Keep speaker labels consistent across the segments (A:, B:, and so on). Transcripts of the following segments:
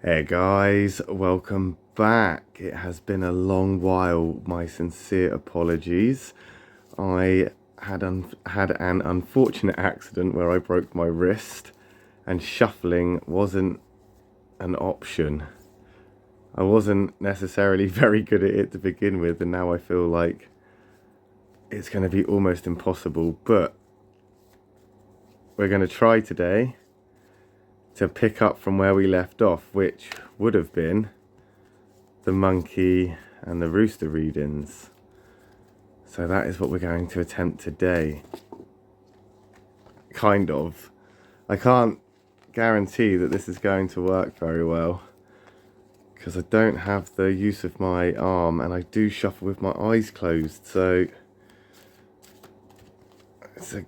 A: Hey guys, welcome back. It has been a long while. My sincere apologies. I had an unfortunate accident where I broke my wrist, and shuffling wasn't an option. I wasn't necessarily very good at it to begin with, and now I feel like it's going to be almost impossible. But we're going to try today to pick up from where we left off, which would have been the monkey and the rooster readings. So that is what we're going to attempt today. Kind of. I can't guarantee that this is going to work very well because I don't have the use of my arm and I do shuffle with my eyes closed. So it's a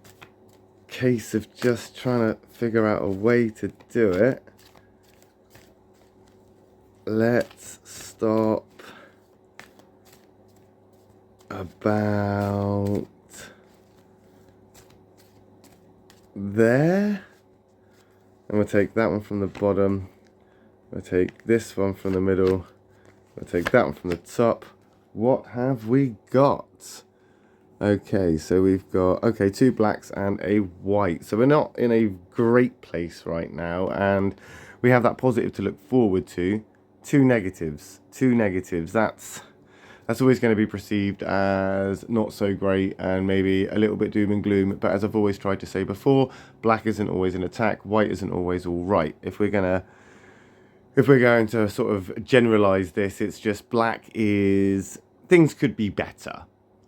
A: case of just trying to figure out a way to do it. Let's stop about there, and we'll take that one from the bottom, we'll take this one from the middle, we'll take that one from the top. What have we got? Okay, so we've got two blacks and a white, so we're not in a great place right now, and we have that positive to look forward to. Two negatives. That's always going to be perceived as not so great and maybe a little bit doom and gloom. But as I've always tried to say before, black isn't always an attack, white isn't always all right. If we're going to sort of generalize this, it's just black is things could be better.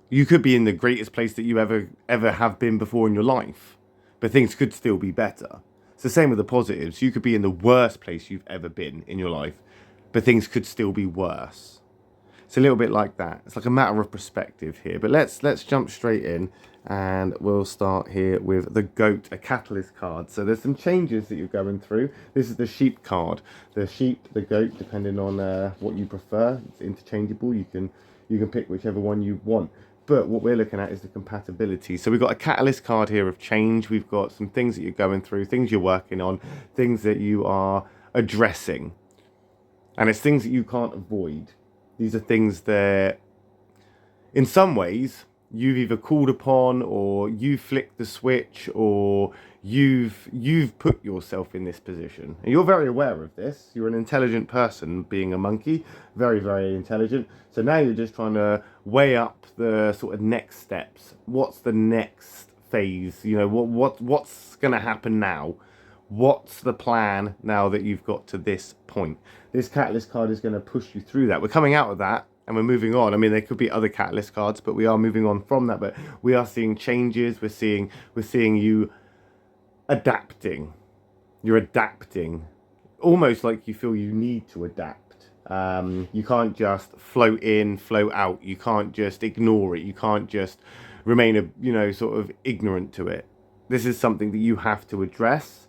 A: You could be in the greatest place that you ever have been before in your life, but things could still be better. It's the same with the positives. You could be in the worst place you've ever been in your life, but things could still be worse. It's a little bit like that. It's like a matter of perspective here. But let's jump straight in, and we'll start here with the goat, a catalyst card. So there's some changes that you're going through. This is the sheep card. The sheep, the goat, depending on what you prefer. It's interchangeable. You can pick whichever one you want. But what we're looking at is the compatibility. So we've got a catalyst card here of change. We've got some things that you're going through, things you're working on, things that you are addressing. And it's things that you can't avoid. These are things that, in some ways, you've either called upon, or you flicked the switch, or you've put yourself in this position. And you're very aware of this. You're an intelligent person, being a monkey, very, very intelligent. So now you're just trying to weigh up the sort of next steps. What's the next phase? You know, what's going to happen now? What's the plan now that you've got to this point? This catalyst card is going to push you through that. We're coming out of that and we're moving on. I mean, there could be other catalyst cards, but we are moving on from that. But we are seeing changes. We're seeing you adapting. You're adapting, almost like you feel you need to adapt. You can't just float in, float out. You can't just ignore it. You can't just remain sort of ignorant to it. This is something that you have to address.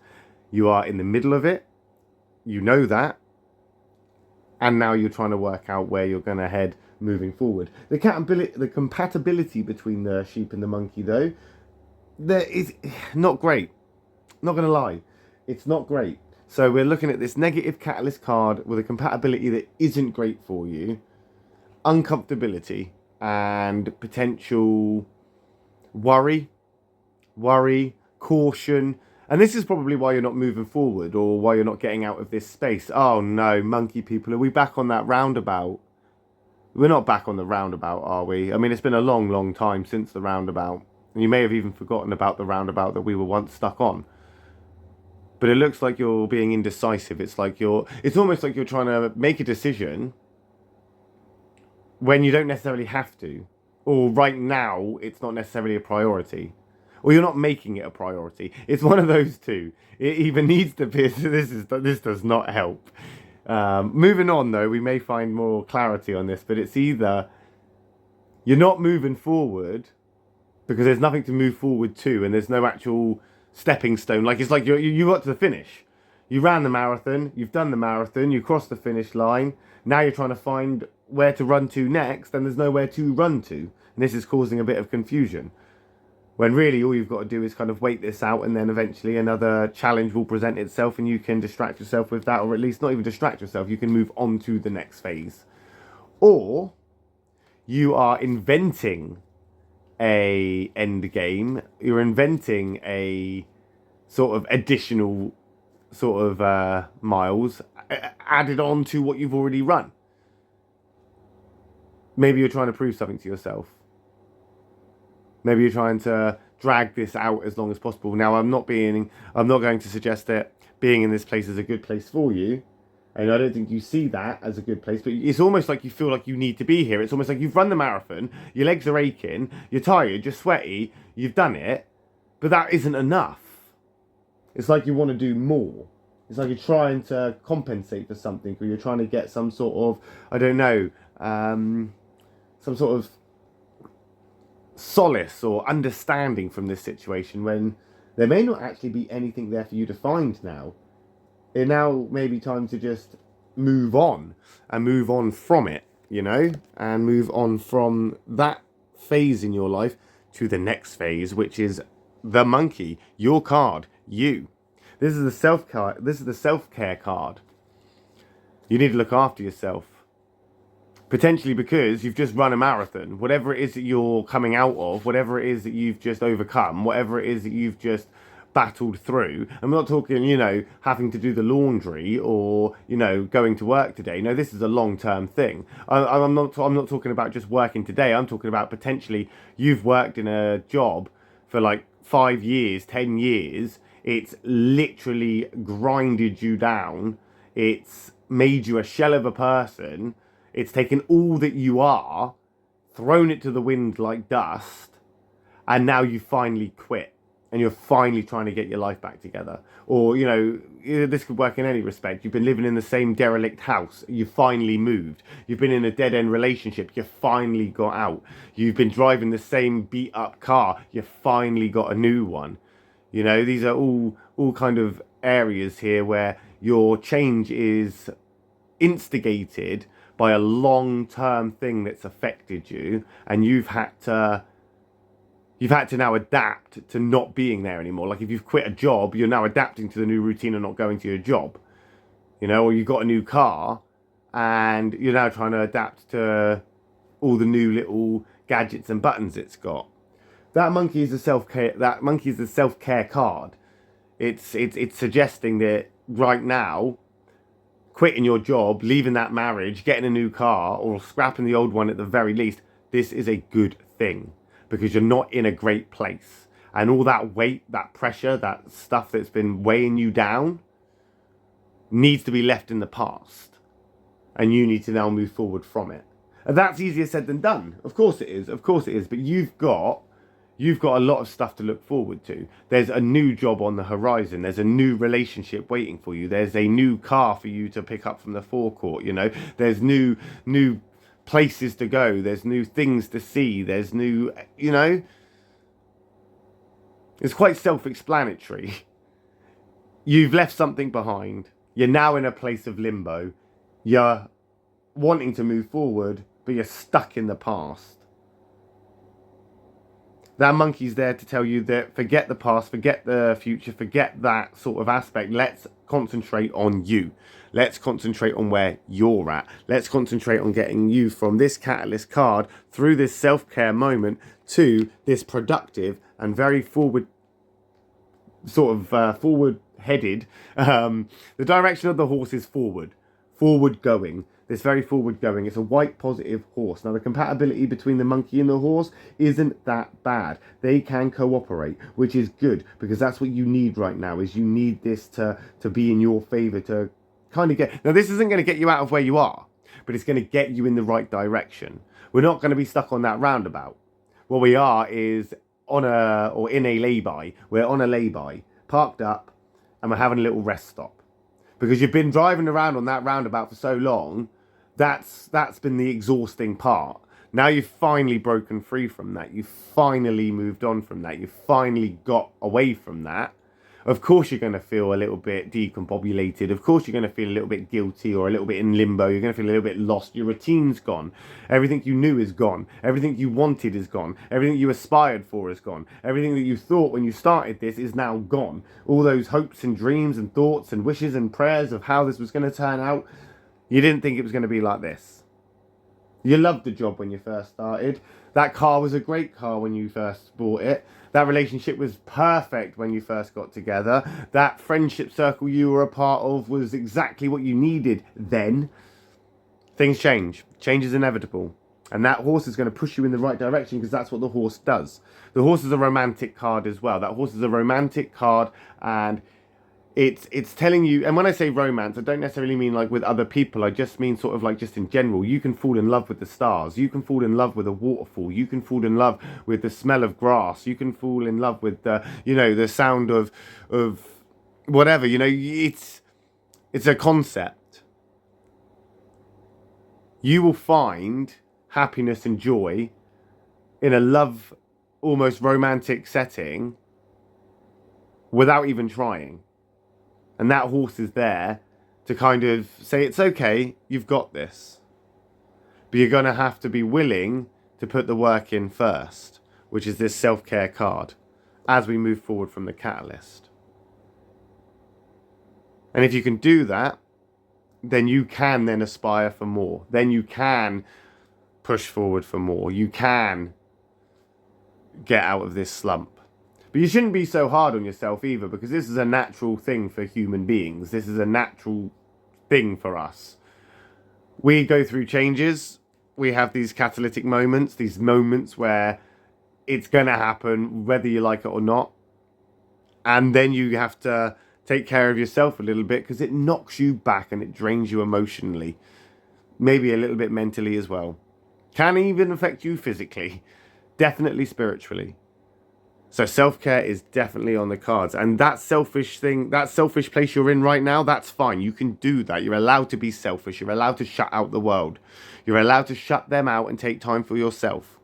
A: You are in the middle of it. You know that. And now you're trying to work out where you're going to head moving forward. The compatibility between the sheep and the monkey, though, there is not great. Not going to lie. It's not great. So we're looking at this negative catalyst card with a compatibility that isn't great for you. Uncomfortability and potential worry, caution. And this is probably why you're not moving forward, or why you're not getting out of this space. Oh no, monkey people, are we back on that roundabout? We're not back on the roundabout, are we? I mean, it's been a long, long time since the roundabout. And you may have even forgotten about the roundabout that we were once stuck on. But it looks like you're being indecisive. It's almost like you're trying to make a decision when you don't necessarily have to. Or right now, it's not necessarily a priority. Or you're not making it a priority. It's one of those two. It either needs to be. This does not help. Moving on, though, we may find more clarity on this. But it's either you're not moving forward because there's nothing to move forward to, and there's no actual stepping stone. Like it's like you got to the finish. You ran the marathon. You've done the marathon. You crossed the finish line. Now you're trying to find where to run to next, and there's nowhere to run to. And this is causing a bit of confusion. When really all you've got to do is kind of wait this out, and then eventually another challenge will present itself and you can distract yourself with that, or at least not even distract yourself, you can move on to the next phase. Or you are inventing a end game, you're inventing a sort of additional sort of miles added on to what you've already run. Maybe you're trying to prove something to yourself. Maybe you're trying to drag this out as long as possible. Now, I'm not going to suggest that being in this place is a good place for you. And I don't think you see that as a good place, but it's almost like you feel like you need to be here. It's almost like you've run the marathon, your legs are aching, you're tired, you're sweaty, you've done it, but that isn't enough. It's like you want to do more. It's like you're trying to compensate for something, or you're trying to get some sort of, I don't know, some sort of solace or understanding from this situation, when there may not actually be anything there for you to find now. It now may be time to just move on and move on from it, you know, and move on from that phase in your life to the next phase, which is the monkey, your card, you. This is the self-care card. You need to look after yourself. Potentially because you've just run a marathon. Whatever it is that you're coming out of, whatever it is that you've just overcome, whatever it is that you've just battled through. I'm not talking, you know, having to do the laundry or, you know, going to work today. No, this is a long-term thing. I'm not talking about just working today. I'm talking about potentially you've worked in a job for like 5 years, 10 years. It's literally grinded you down. It's made you a shell of a person. It's taken all that you are, thrown it to the wind like dust, and now you finally quit. And you're finally trying to get your life back together. Or, you know, this could work in any respect. You've been living in the same derelict house. You finally moved. You've been in a dead-end relationship. You finally got out. You've been driving the same beat-up car. You finally got a new one. You know, these are all kind of areas here where your change is instigated by a long-term thing that's affected you, and you've had to now adapt to not being there anymore. Like if you've quit a job, you're now adapting to the new routine and not going to your job. You know, or you've got a new car and you're now trying to adapt to all the new little gadgets and buttons it's got. That monkey is a self-care card. It's suggesting that right now, quitting your job, leaving that marriage, getting a new car, or scrapping the old one at the very least, this is a good thing. Because you're not in a great place. And all that weight, that pressure, that stuff that's been weighing you down needs to be left in the past. And you need to now move forward from it. And that's easier said than done. Of course it is. Of course it is. But you've got a lot of stuff to look forward to. There's a new job on the horizon. There's a new relationship waiting for you. There's a new car for you to pick up from the forecourt, you know. There's new places to go, there's new things to see, there's new, you know, it's quite self-explanatory. You've left something behind, you're now in a place of limbo, you're wanting to move forward, but you're stuck in the past. That monkey's there to tell you that forget the past, forget the future, forget that sort of aspect. Let's concentrate on you. Let's concentrate on where you're at. Let's concentrate on getting you from this catalyst card through this self-care moment to this productive and very forward headed. The direction of the horse is forward going. This very forward going. It's a white positive horse. Now the compatibility between the monkey and the horse isn't that bad. They can cooperate, which is good, because that's what you need right now. Is you need this to be in your favor, to kind of get. Now this isn't going to get you out of where you are, but it's going to get you in the right direction. We're not going to be stuck on that roundabout. What we are is in a lay-by. We're on a lay-by, parked up, and we're having a little rest stop. Because you've been driving around on that roundabout for so long, that's been the exhausting part. Now you've finally broken free from that. You've finally moved on from that. You've finally got away from that. Of course you're going to feel a little bit decombobulated. Of course you're going to feel a little bit guilty or a little bit in limbo. You're going to feel a little bit lost. Your routine's gone. Everything you knew is gone. Everything you wanted is gone. Everything you aspired for is gone. Everything that you thought when you started this is now gone. All those hopes and dreams and thoughts and wishes and prayers of how this was going to turn out, you didn't think it was going to be like this. You loved the job when you first started. That car was a great car when you first bought it. That relationship was perfect when you first got together. That friendship circle you were a part of was exactly what you needed then. Things change. Change is inevitable. And that horse is going to push you in the right direction because that's what the horse does. The horse is a romantic card as well. That horse is a romantic card, and it's telling you, and when I say romance, I don't necessarily mean like with other people. I just mean sort of like just in general. You can fall in love with the stars. You can fall in love with a waterfall. You can fall in love with the smell of grass. You can fall in love with the, the sound of whatever. It's a concept. You will find happiness and joy in a love, almost romantic setting without even trying. And that horse is there to kind of say, it's okay, you've got this. But you're going to have to be willing to put the work in first, which is this self-care card, as we move forward from the catalyst. And if you can do that, then you can then aspire for more. Then you can push forward for more. You can get out of this slump. But you shouldn't be so hard on yourself either, because this is a natural thing for human beings. This is a natural thing for us. We go through changes. We have these catalytic moments, these moments where it's going to happen, whether you like it or not. And then you have to take care of yourself a little bit, because it knocks you back and it drains you emotionally. Maybe a little bit mentally as well. Can even affect you physically. Definitely spiritually. So self-care is definitely on the cards. And that selfish thing, that selfish place you're in right now, that's fine. You can do that. You're allowed to be selfish. You're allowed to shut out the world. You're allowed to shut them out and take time for yourself.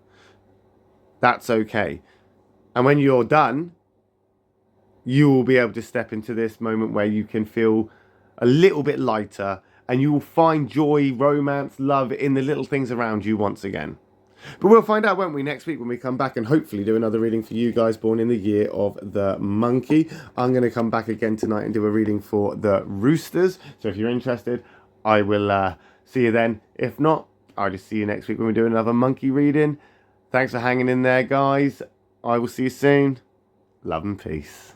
A: That's okay. And when you're done, you will be able to step into this moment where you can feel a little bit lighter, and you will find joy, romance, love in the little things around you once again. But we'll find out, won't we, next week when we come back and hopefully do another reading for you guys born in the year of the monkey. I'm going to come back again tonight and do a reading for the roosters. So if you're interested, I will see you then. If not, I'll just see you next week when we do another monkey reading. Thanks for hanging in there, guys. I will see you soon. Love and peace.